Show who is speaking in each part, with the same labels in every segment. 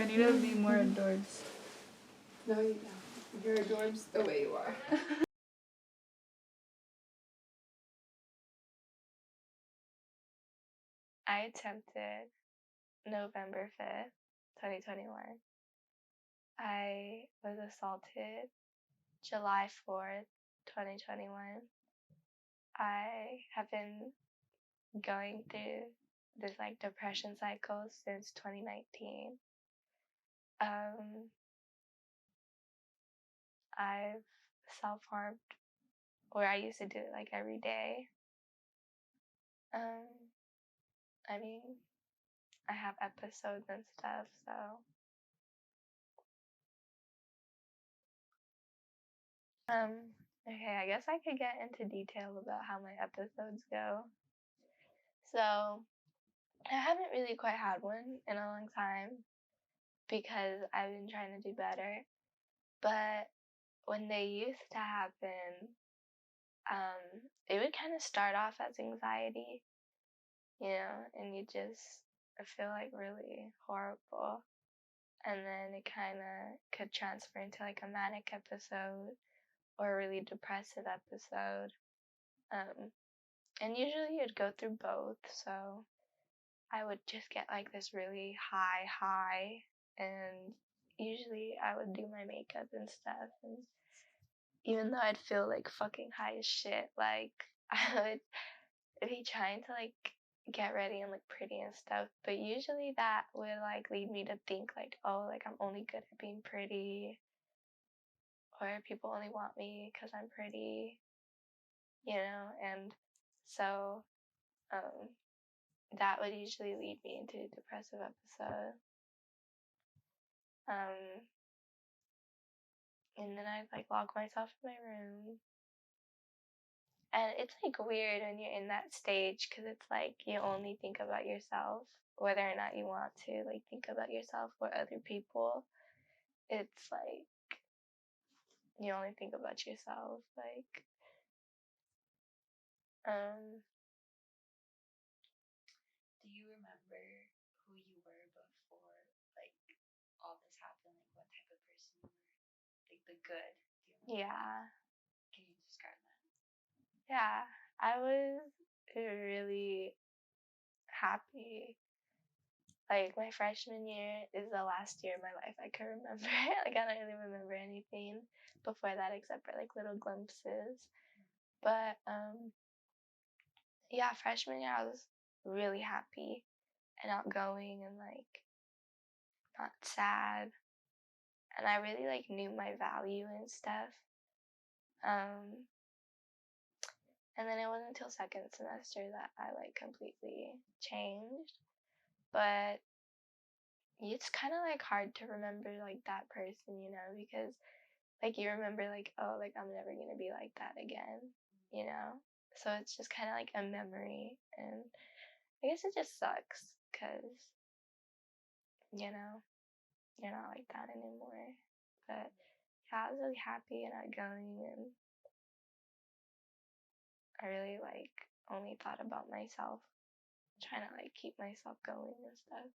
Speaker 1: need to be more adorbs.
Speaker 2: No, you don't. You're adorbs the way you are.
Speaker 3: I attempted November 5th, 2021. I was assaulted July 4th, 2021. I have been going through this like depression cycle since 2019. I've self-harmed, or I used to do it like every day. I mean, I have episodes and stuff, so okay, I guess I could get into detail about how my episodes go. So I haven't really quite had one in a long time because I've been trying to do better. But when they used to happen, it would kind of start off as anxiety, and you just feel like really horrible. And then it kind of could transfer into like a manic episode or a really depressive episode. And usually you'd go through both, so I would just get like this really high, and usually I would do my makeup and stuff, and even though I'd feel like fucking high as shit, like I would be trying to like get ready and look pretty and stuff, but usually that would like lead me to think like, oh, like I'm only good at being pretty, or people only want me because I'm pretty, and so that would usually lead me into a depressive episode. And then I'd like lock myself in my room. And it's like weird when you're in that stage because it's like you only think about yourself, whether or not you want to like think about yourself or other people. It's like you only think about yourself, like
Speaker 4: Do you remember who you were before like all this happened? Like what type of person you were? Like the good. Do you remember?
Speaker 3: Yeah.
Speaker 4: Can you describe that?
Speaker 3: Yeah. I was really happy. Like my freshman year is the last year of my life I can remember. Like I don't really remember anything before that except for like little glimpses. But yeah, freshman year I was really happy and outgoing and like not sad. And I really like knew my value and stuff. And then it wasn't until second semester that I like completely changed. But it's kind of like hard to remember like that person, because like you remember like, oh, like I'm never gonna be like that again, so it's just kind of like a memory, and I guess it just sucks because you're not like that anymore. But yeah, I was really happy and outgoing, and I really like only thought about myself, trying to like keep myself going and stuff.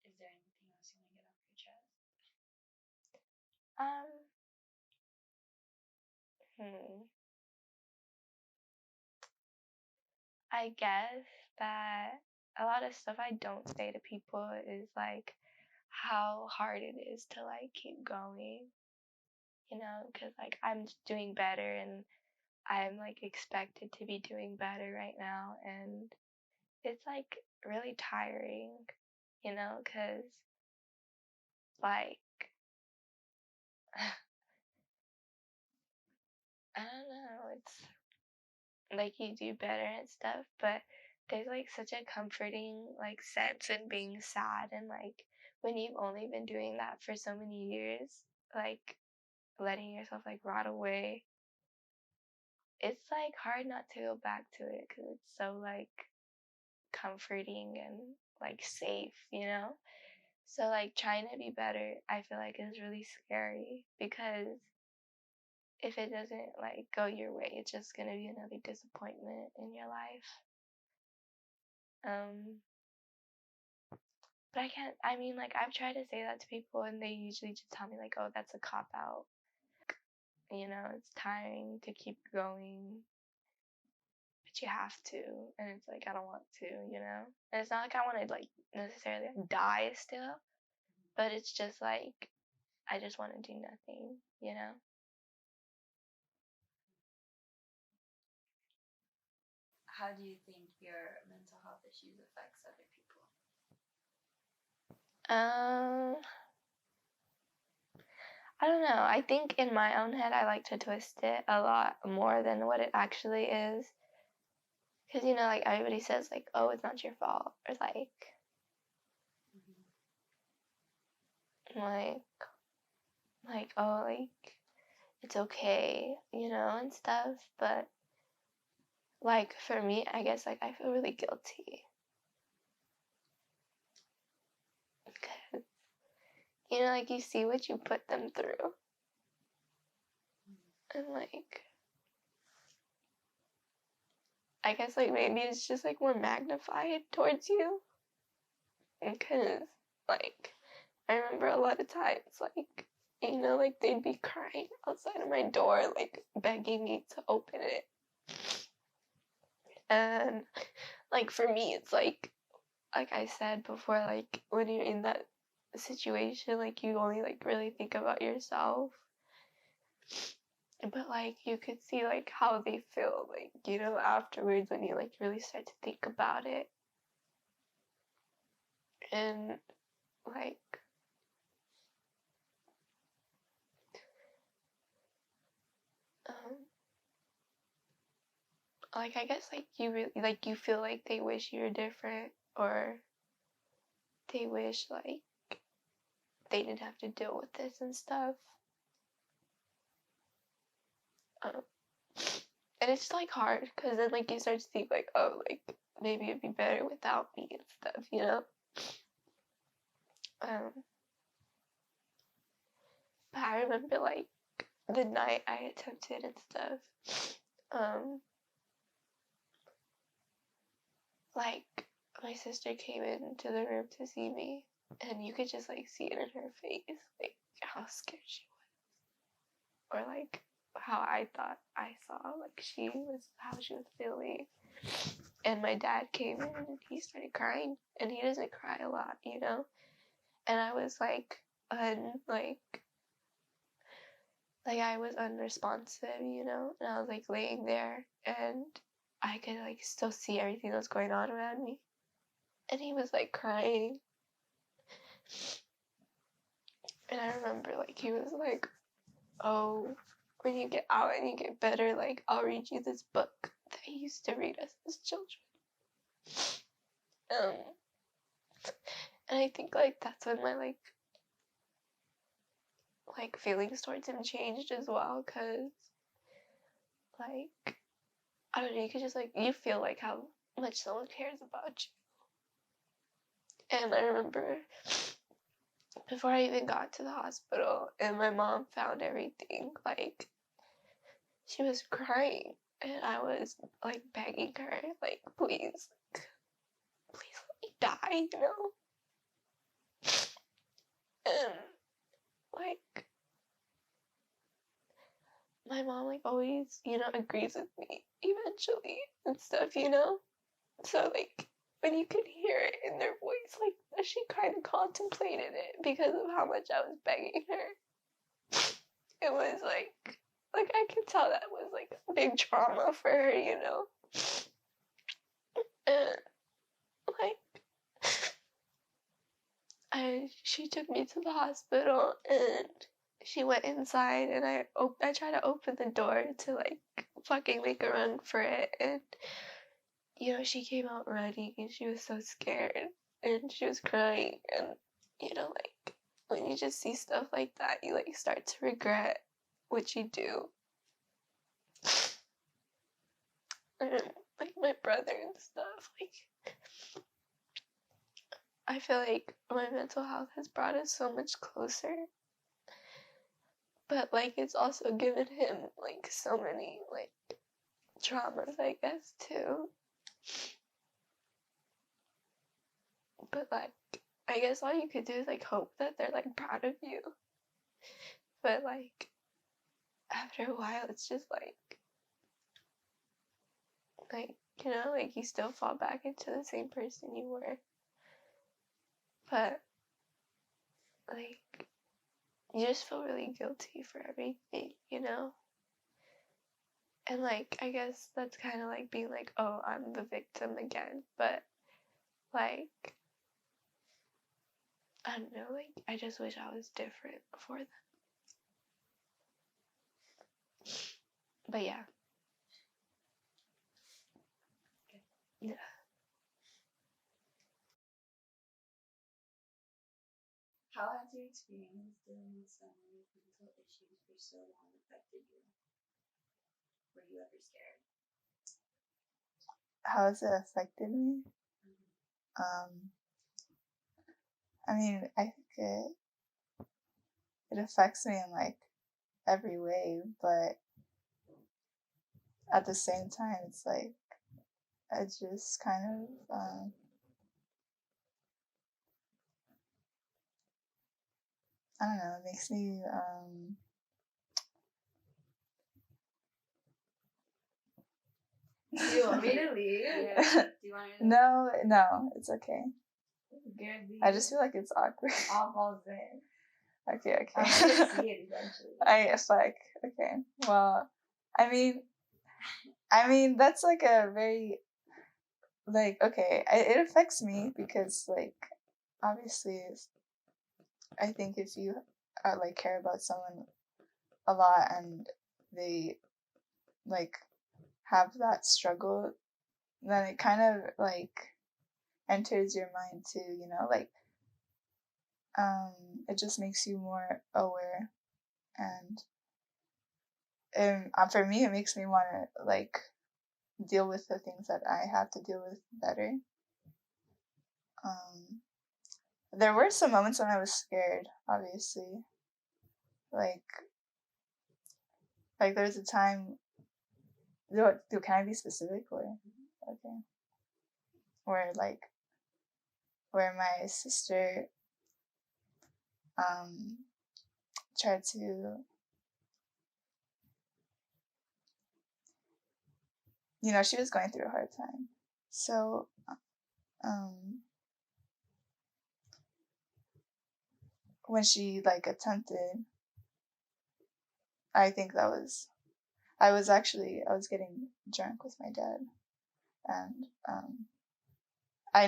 Speaker 4: Is there anything else you want to get off your chest?
Speaker 3: I guess that a lot of stuff I don't say to people is like how hard it is to like keep going, because like I'm doing better and I'm like expected to be doing better right now, and it's like really tiring, because like I don't know, it's like you do better and stuff, but there's like such a comforting like sense in being sad, and like when you've only been doing that for so many years, like letting yourself like rot away, it's like hard not to go back to it because it's so like comforting and like safe, so like trying to be better I feel like is really scary, because if it doesn't like go your way, it's just gonna be another disappointment in your life. But I can't, I mean, like, I've tried to say that to people, and they usually just tell me, like, oh, that's a cop out. You know, it's tiring to keep going, but you have to. And it's like, I don't want to, you know? And it's not like I want to, like, necessarily die still, but it's just like, I just want to do nothing, you know?
Speaker 4: How do you think your mental health issues affects other people?
Speaker 3: I don't know. I think in my own head, I like to twist it a lot more than what it actually is. Because, you know, like, everybody says, like, oh, it's not your fault. Or, like, oh, like, it's okay, you know, and stuff. But, like, for me, I guess, like, I feel really guilty. Because, you know, like, you see what you put them through. And, like, I guess, like, maybe it's just, like, more magnified towards you. Because, like, I remember a lot of times, like, you know, like, they'd be crying outside of my door, like, begging me to open it. And, like, for me, it's like I said before, like, when you're in that situation, like, you only, like, really think about yourself. But, like, you could see, like, how they feel, like, you know, afterwards when you, like, really start to think about it. And, like, like, I guess, like, you really, like, you feel like they wish you were different, or they wish, like, they didn't have to deal with this and stuff. And it's, like, hard, because then, like, you start to think, like, oh, like, maybe it'd be better without me and stuff, you know? But I remember, like, the night I attempted and stuff, like, my sister came into the room to see me, and you could just, like, see it in her face, like, how scared she was. Or, like, how I thought I saw, like, how she was feeling. And my dad came in, and he started crying, and he doesn't cry a lot, you know? And I was, like, I was unresponsive, you know? And I was, like, laying there, and I could, like, still see everything that was going on around me. And he was, like, crying. And I remember, like, he was like, oh, when you get out and you get better, like, I'll read you this book that he used to read us as children. And I think, like, that's when my, like, feelings towards him changed as well, because, like, I don't know, you could just, like, you feel, like, how much someone cares about you. And I remember before I even got to the hospital and my mom found everything, like, she was crying, and I was, like, begging her, like, please let me die, you know? And, like, my mom, like, always, you know, agrees with me eventually and stuff, you know? So, like, when you could hear it in their voice, like, that she kind of contemplated it because of how much I was begging her. It was, like, I could tell that was, like, a big trauma for her, you know? And, like, she took me to the hospital, and she went inside, and I tried to open the door to, like, fucking make a run for it, and, you know, she came out running, and she was so scared, and she was crying, and, you know, like, when you just see stuff like that, you, like, start to regret what you do. And, like, my brother and stuff, like, I feel like my mental health has brought us so much closer. But, like, it's also given him, like, so many, like, traumas, I guess, too. But, like, I I guess all you could do is like hope that they're like proud of you. But like after a while, it's just like you know, like you still fall back into the same person you were. But like you just feel really guilty for everything, you know? And like I guess that's kind of like being like, oh, I'm the victim again. But like I don't know, like I just wish I was different for them. But yeah. Yeah.
Speaker 4: How has your experience dealing with someone with mental issues for so long affected you? Were you ever scared?
Speaker 1: How has it affected me? I mean, I think it affects me in like every way, but at the same time, it's like it just kind of I don't know. It makes me
Speaker 2: Do you want me to leave?
Speaker 4: Yeah. Do you want to?
Speaker 1: no, it's okay.
Speaker 2: Good.
Speaker 1: I just feel like it's awkward.
Speaker 2: all balls in.
Speaker 1: Okay.
Speaker 2: I'm gonna see it eventually.
Speaker 1: Okay. Well, I mean that's like a very like okay. It affects me because like obviously I think if you like care about someone a lot and they like have that struggle, then it kind of like enters your mind too, you know, like it just makes you more aware and for me it makes me want to like deal with the things that I have to deal with better. There were some moments when I was scared, obviously, like there's a time can I be specific or okay where like where my sister tried to she was going through a hard time, so when she like attempted, I think that was I was getting drunk with my dad, and I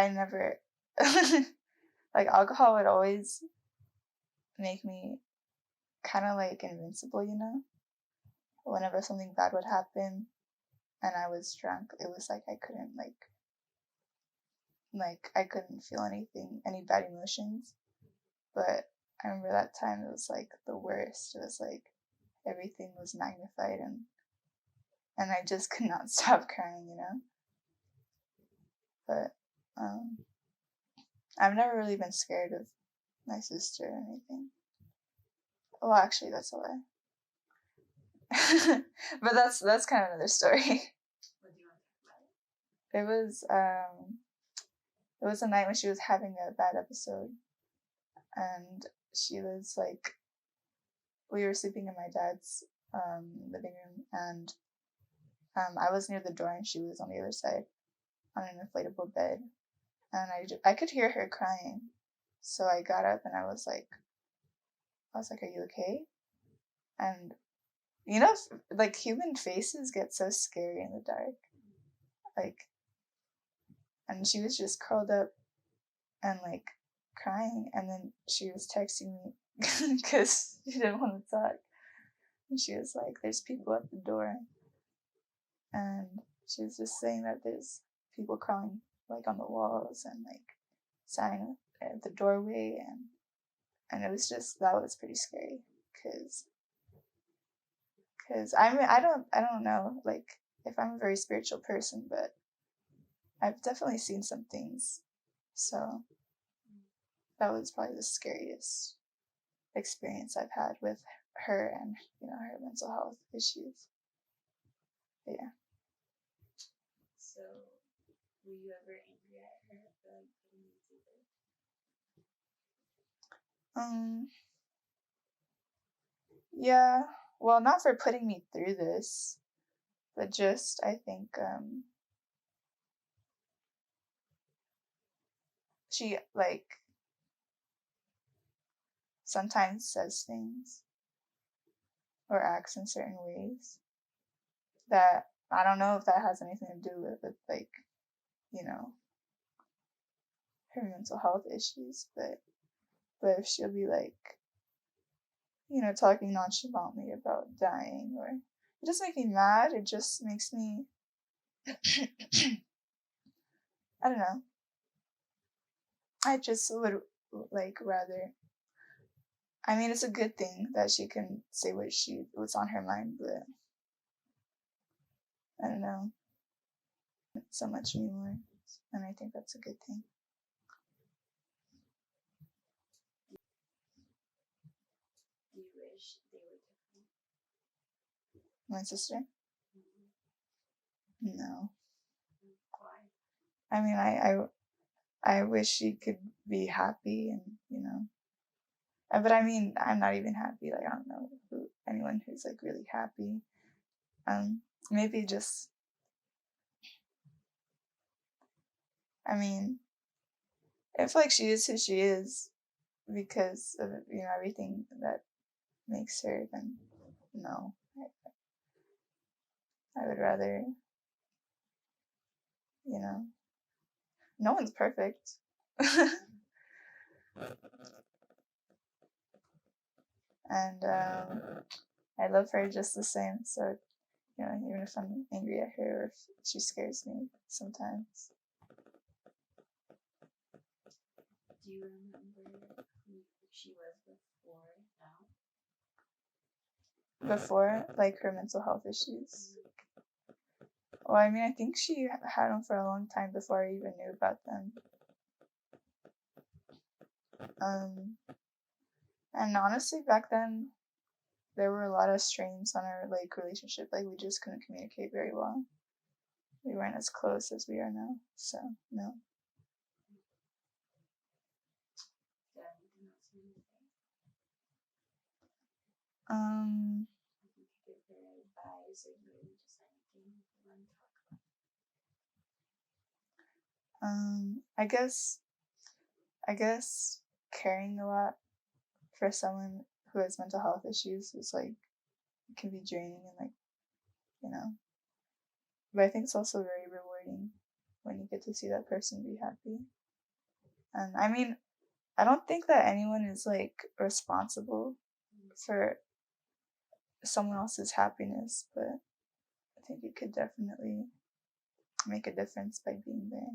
Speaker 1: never like alcohol would always make me kind of like invincible, you know. Whenever something bad would happen and I was drunk, it was like I couldn't I couldn't feel any bad emotions. But I remember that time it was like the worst. It was like everything was magnified and I just could not stop crying, you know. But I've never really been scared of my sister or anything. Well, actually, that's a lie. But that's kind of another story.
Speaker 4: What do you want to talk about?
Speaker 1: It was a night when she was having a bad episode, and she was like, we were sleeping in my dad's living room, and I was near the door and she was on the other side on an inflatable bed, and I could hear her crying, so I got up and I was like, are you okay? And you know, like human faces get so scary in the dark, like, and she was just curled up and like crying, and then she was texting me because she didn't want to talk, and she was like, there's people at the door, and she was just saying that there's people crawling like on the walls and like standing at the doorway, and it was just, that was pretty scary because I mean I don't know like if I'm a very spiritual person, but I've definitely seen some things, so that was probably the scariest experience I've had with her and her mental health issues. But yeah.
Speaker 4: So, were you ever angry at her for like putting you
Speaker 1: Um, yeah, well, not for putting me through this, but just, I think, she, like, sometimes says things or acts in certain ways that I don't know if that has anything to do with like, you know, her mental health issues, but if she'll be like, you know, talking nonchalantly about dying, or it doesn't make me mad, it just makes me I don't know. I just would like rather, I mean, it's a good thing that she can say what's on her mind, but I don't know so much anymore, and I think that's a good thing.
Speaker 4: Do you wish they were different?
Speaker 1: My sister? No.
Speaker 4: Why?
Speaker 1: I mean, I wish she could be happy, and you know, but I mean, I'm not even happy. Like, I don't know anyone who's like really happy. Maybe just, I mean, I feel like she is who she is because of, you know, everything that makes her. Then no, I would rather, you know, no one's perfect. And I love her just the same. So, you know, even if I'm angry at her or if she scares me sometimes.
Speaker 4: Do you remember who she was before now?
Speaker 1: Before, like, her mental health issues. Well, I mean, I think she had them for a long time before I even knew about them. And honestly, back then, there were a lot of strains on our like relationship. Like, we just couldn't communicate very well. We weren't as close as we are now. So no.
Speaker 4: Yeah, anything else you want to say?
Speaker 1: Um.
Speaker 4: You could give her advice or really just anything you want to talk about.
Speaker 1: I guess caring a lot for someone who has mental health issues is like, it can be draining, and like, you know. But I think it's also very rewarding when you get to see that person be happy. And I mean, I don't think that anyone is like responsible for someone else's happiness, but I think you could definitely make a difference by being there.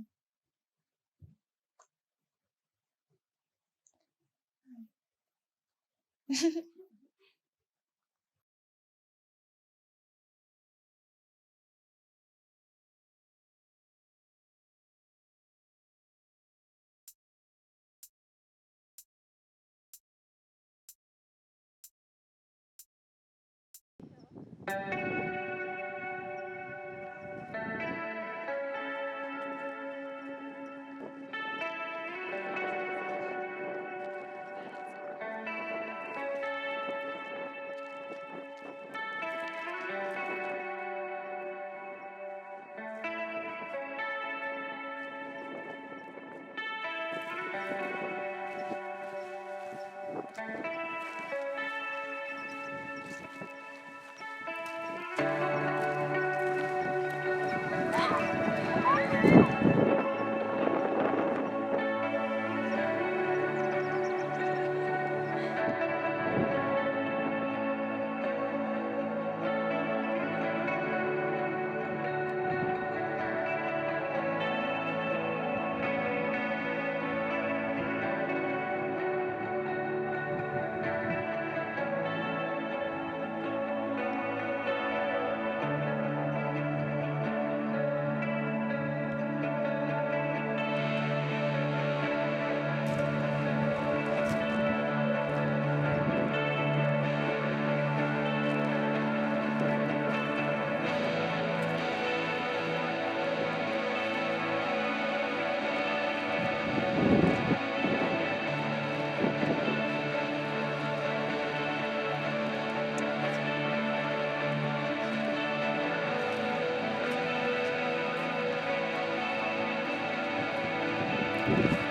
Speaker 3: Bye.